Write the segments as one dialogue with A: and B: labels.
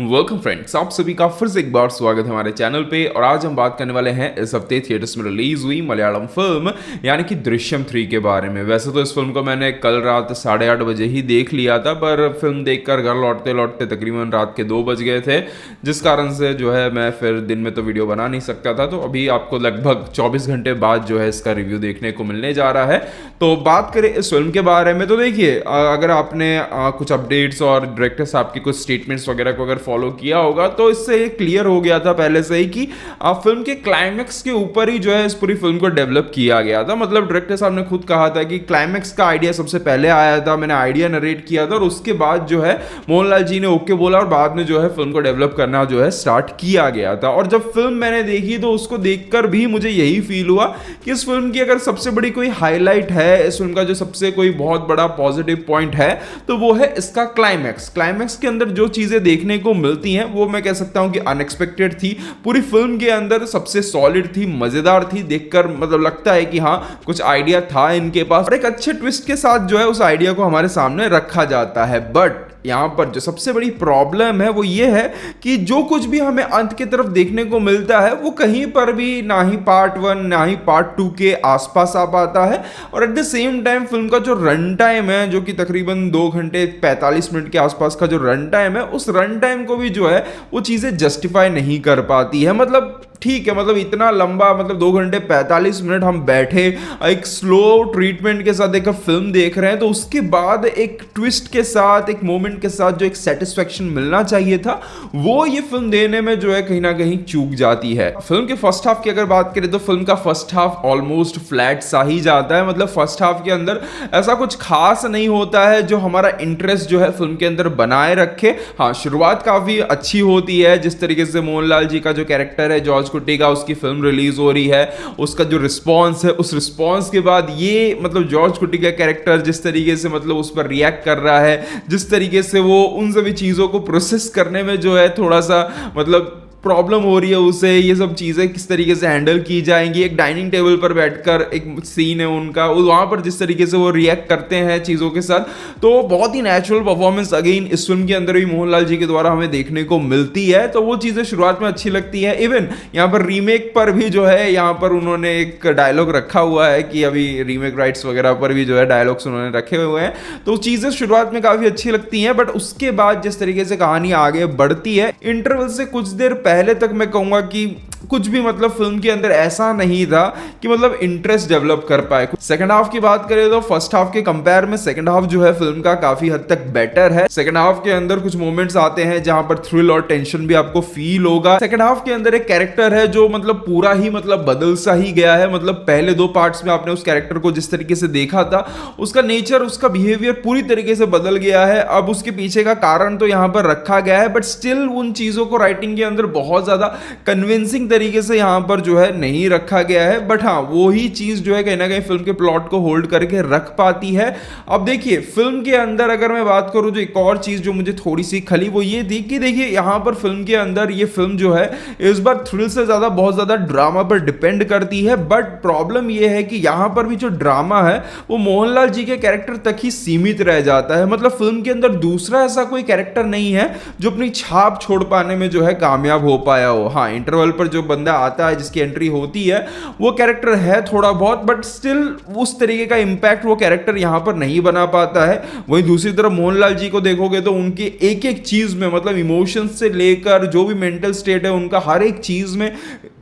A: Welcome friends, आप सभी का फिर से एक बार स्वागत है हमारे चैनल पे। और आज हम बात करने वाले हैं इस हफ्ते थिएटर्स में रिलीज हुई मलयालम फिल्म यानी कि दृश्यम 3 के बारे में। वैसे तो इस फिल्म को मैंने कल रात 8:30 बजे ही देख लिया था, पर फिल्म देखकर घर लौटते लौटते तकरीबन रात के 2 बज गए थे, जिस कारण से जो है मैं फिर दिन में तो वीडियो बना नहीं सकता था। तो अभी आपको लगभग 24 घंटे बाद जो है इसका रिव्यू देखने को मिलने जा रहा है। तो बात करें इस फिल्म के बारे में, तो देखिए, अगर आपने कुछ अपडेट्स और डायरेक्टर साहब की कुछ स्टेटमेंट्स वगैरह को अगर फॉलो किया होगा तो इससे ये क्लियर हो गया था पहले से ही कि फिल्म के क्लाइमैक्स के ऊपर ही जो है इस पूरी फिल्म को डेवलप किया गया था। मतलब डायरेक्टर साहब ने खुद कहा था कि क्लाइमैक्स का आइडिया सबसे पहले आया था, मैंने आइडिया नरेट किया था और उसके बाद जो है मोहनलाल जी ने ओके बोला और बाद में जो है फिल्म को डेवलप करना जो है स्टार्ट किया गया था। और जब फिल्म मैंने देखी तो उसको देखकर भी मुझे यही फील हुआ कि इस फिल्म की अगर सबसे बड़ी कोई हाईलाइट है, इस फिल्म का जो सबसे कोई बहुत बड़ा पॉजिटिव पॉइंट है, तो वो है इसका क्लाइमैक्स। क्लाइमैक्स के अंदर जो चीजें देखने को मिलती हैं वो मैं कह सकता हूं कि अनएक्सपेक्टेड थी। पूरी फिल्म के अंदर सबसे सॉलिड थी, मजेदार थी, देखकर मतलब लगता है कि हाँ कुछ आइडिया था इनके पास और एक अच्छे ट्विस्ट के साथ जो है उस आइडिया को हमारे सामने रखा जाता है। बट यहां पर जो सबसे बड़ी प्रॉब्लम है वो ये है कि जो कुछ भी हमें अंत की तरफ देखने को मिलता है वो कहीं पर भी ना ही पार्ट 1 ना ही पार्ट 2 के आसपास आ पाता है। और at the same time film का जो रन टाइम है, जो कि तकरीबन 2 घंटे 45 मिनट के आसपास का जो रन टाइम है, उस रन टाइम को भी जो है वो चीजें जस्टिफाई नहीं कर पाती है। मतलब ठीक है, मतलब इतना लंबा, मतलब 2 घंटे 45 मिनट हम बैठे एक स्लो ट्रीटमेंट के साथ एक फिल्म देख रहे हैं, तो उसके बाद एक ट्विस्ट के साथ, एक मोमेंट के साथ जो एक सेटिस्फेक्शन मिलना चाहिए था वो ये फिल्म देने में जो है कहीं ना कहीं चूक जाती है। फिल्म के फर्स्ट हाफ की अगर बात करें तो फिल्म का फर्स्ट हाफ ऑलमोस्ट फ्लैट सा ही जाता है। मतलब फर्स्ट हाफ के अंदर ऐसा कुछ खास नहीं होता है जो हमारा इंटरेस्ट जो है फिल्म के अंदर बनाए रखे। हाँ, शुरुआत काफी अच्छी होती है, जिस तरीके से मोहनलाल जी का जो कैरेक्टर है जॉर्ज कुट्टी का, उसकी फिल्म रिलीज हो रही है, उसका जो रिस्पांस है, उस रिस्पांस के बाद ये मतलब जॉर्ज कुट्टी का कैरेक्टर जिस तरीके से मतलब उस पर रिएक्ट कर रहा है, जिस तरीके से वो उन सभी चीजों को प्रोसेस करने में जो है थोड़ा सा मतलब प्रॉब्लम हो रही है उसे, ये सब चीज़ें किस तरीके से हैंडल की जाएंगी। एक डाइनिंग टेबल पर बैठकर एक सीन है उनका, वहाँ पर जिस तरीके से वो रिएक्ट करते हैं चीज़ों के साथ, तो बहुत ही नेचुरल परफॉर्मेंस अगेन इस फिल्म के अंदर भी मोहनलाल जी के द्वारा हमें देखने को मिलती है। तो वो चीज़ें शुरुआत में अच्छी लगती है। इवन यहाँ पर रीमेक पर भी जो है यहाँ पर उन्होंने एक डायलॉग रखा हुआ है कि अभी रीमेक राइट्स वगैरह पर भी जो है डायलॉग्स उन्होंने रखे हुए हैं, तो चीज़ें शुरुआत में काफ़ी अच्छी लगती हैं। बट उसके बाद जिस तरीके से कहानी आगे बढ़ती है, इंटरवल से कुछ देर पहले तक मैं कहूंगा कि कुछ भी मतलब फिल्म के अंदर ऐसा नहीं था कि मतलब इंटरेस्ट डेवलप कर पाए। सेकंड हाफ की बात करें तो फर्स्ट हाफ के कंपेयर में सेकंड हाफ जो है फिल्म का काफी हद तक बेटर है। सेकंड हाफ के अंदर कुछ मोमेंट्स आते हैं जहां पर थ्रिल और टेंशन भी आपको फील होगा। सेकंड हाफ के अंदर एक कैरेक्टर है जो मतलब पूरा ही मतलब बदल सा ही गया है। मतलब पहले 2 पार्ट्स में आपने उस कैरेक्टर को जिस तरीके से देखा था, उसका नेचर, उसका बिहेवियर पूरी तरीके से बदल गया है। अब उसके पीछे का कारण तो यहां पर रखा गया है, बट स्टिल उन चीजों को राइटिंग के अंदर बहुत ज्यादा कन्विंसिंग तरीके से यहां पर जो है नहीं रखा गया है। बट हाँ, वो ही चीज जो है कहीं ना कहीं फिल्म के प्लॉट को होल्ड करके रख पाती है। अब देखिए, फिल्म के अंदर अगर मैं बात करूं जो एक और चीज जो मुझे थोड़ी सी खली वो ये थी कि देखिए यहां पर फिल्म के अंदर ये फिल्म जो है इस बार थ्रिल से ज्यादा बहुत ज्यादा ड्रामा पर डिपेंड करती है। बट प्रॉब्लम ये है कि यहां पर भी जो ड्रामा है वो मोहनलाल जी के कैरेक्टर तक ही सीमित रह जाता है। मतलब फिल्म के अंदर दूसरा ऐसा कोई कैरेक्टर नहीं है जो अपनी छाप छोड़ पाने में जो है कामयाब हो पाया हो। हाँ, इंटरवल पर जो बंदा आता है, जिसकी एंट्री होती है, वो कैरेक्टर है थोड़ा बहुत, बट स्टिल उस तरीके का इंपैक्ट वो कैरेक्टर यहां पर नहीं बना पाता है। वहीं दूसरी तरफ मोहनलाल जी को देखोगे तो उनके एक एक चीज में, मतलब इमोशंस से लेकर जो भी मेंटल स्टेट है उनका, हर एक चीज में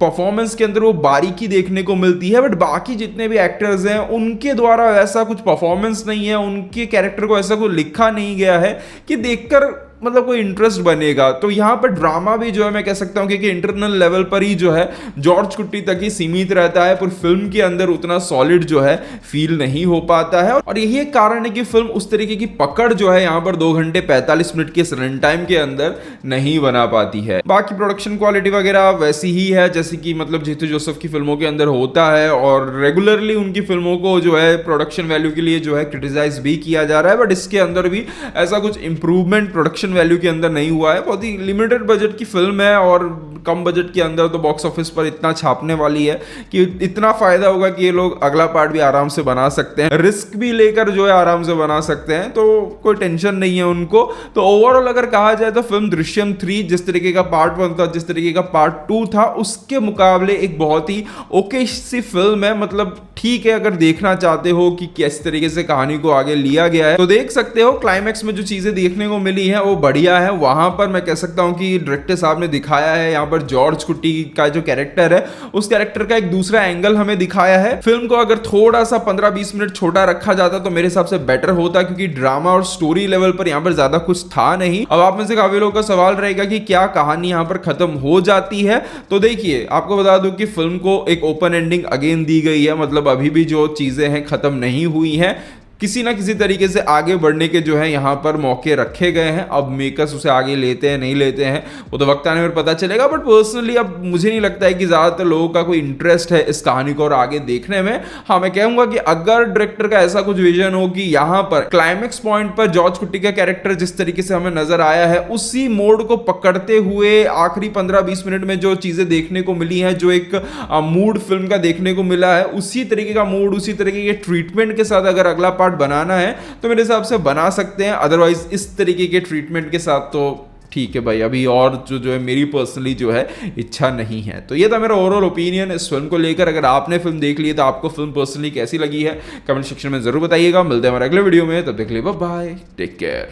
A: परफॉर्मेंस के अंदर वो बारीकी देखने को मिलती है। बट बाकी जितने भी एक्टर्स हैं उनके द्वारा ऐसा कुछ परफॉर्मेंस नहीं है, उनके कैरेक्टर को ऐसा कुछ लिखा नहीं गया है कि देखकर मतलब कोई इंटरेस्ट बनेगा। तो यहाँ पर ड्रामा भी जो है मैं कह सकता हूँ कि इंटरनल लेवल पर ही जो है जॉर्ज कुट्टी तक ही सीमित रहता है, पर फिल्म के अंदर उतना सॉलिड जो है फील नहीं हो पाता है। और यही एक कारण है कि फिल्म उस तरीके की पकड़ जो है यहाँ पर 2 घंटे 45 मिनट के रन टाइम के अंदर नहीं बना पाती है। बाकी प्रोडक्शन क्वालिटी वगैरह वैसी ही है जैसे कि मतलब जीतू जोसेफ की फिल्मों के अंदर होता है, और रेगुलरली उनकी फिल्मों को जो है प्रोडक्शन वैल्यू के लिए जो है क्रिटिसाइज भी किया जा रहा है। बट इसके अंदर भी ऐसा कुछ इंप्रूवमेंट प्रोडक्शन प्रोडक्शन वैल्यू के अंदर नहीं हुआ है, बहुत ही लिमिटेड बजट की फिल्म है और कम बजट के अंदर तो बॉक्स ऑफिस पर इतना छापने वाली है कि इतना फायदा होगा कि ये लोग अगला पार्ट भी आराम से बना सकते हैं, रिस्क भी लेकर जो है आराम से बना सकते हैं, तो कोई टेंशन नहीं है उनको। तो ओवरऑल अगर कहा जाए तो फिल्म दृश्यम 3 जिस तरीके का पार्ट 1 था, जिस तरीके का पार्ट 2 था, उसके मुकाबले एक बहुत ही ओके सी फिल्म है। मतलब ठीक है, अगर देखना चाहते हो कि किस तरीके से कहानी को आगे लिया गया है तो देख सकते हो। क्लाइमैक्स में जो चीजें देखने को मिली है वो बढ़िया है। वहां पर मैं कह सकता हूं कि डायरेक्टर साहब ने दिखाया है, यहाँ पर जॉर्ज कुट्टी का जो कैरेक्टर है उस कैरेक्टर का एक दूसरा एंगल हमें दिखाया है। फिल्म को अगर थोड़ा सा 15-20 मिनट छोटा रखा जाता तो मेरे हिसाब से बेटर होता, क्योंकि ड्रामा और स्टोरी लेवल पर यहाँ पर ज्यादा कुछ था नहीं। अब आप में से काफी लोगों का सवाल रहेगा कि क्या कहानी यहाँ पर खत्म हो जाती है, तो देखिए आपको बता दूं कि फिल्म को एक ओपन एंडिंग अगेन दी गई है। मतलब अभी भी जो चीजें हैं खत्म नहीं हुई हैं, किसी ना किसी तरीके से आगे बढ़ने के जो है यहाँ पर मौके रखे गए हैं। अब मेकर्स उसे आगे लेते हैं नहीं लेते हैं वो तो वक्त आने पर पता चलेगा, बट पर्सनली अब मुझे नहीं लगता है कि ज़्यादातर लोगों का कोई इंटरेस्ट है इस कहानी को और आगे देखने में। हाँ, मैं कहूँगा कि अगर डायरेक्टर का ऐसा कुछ विजन हो कि यहाँ पर क्लाइमैक्स पॉइंट पर जॉर्ज कुट्टी का कैरेक्टर जिस तरीके से हमें नजर आया है उसी मोड को पकड़ते हुए आखिरी 15-20 मिनट में जो चीज़ें देखने को मिली हैं, जो एक मूड फिल्म का देखने को मिला है, उसी तरीके का मूड उसी तरीके के ट्रीटमेंट के साथ अगर अगला पार्ट बनाना है तो मेरे हिसाब से बना सकते हैं। अदरवाइज इस तरीके के ट्रीटमेंट के साथ तो ठीक है भाई, अभी और जो है मेरी पर्सनली जो है इच्छा नहीं है। तो ये था मेरा ओवरऑल ओपिनियन इस फिल्म को लेकर। अगर आपने फिल्म देख ली है तो आपको फिल्म पर्सनली कैसी लगी है कमेंट सेक्शन में जरूर बताइएगा। मिलते हैं हमारे अगले वीडियो में, तब तक के लिए बाय बाय, टेक केयर।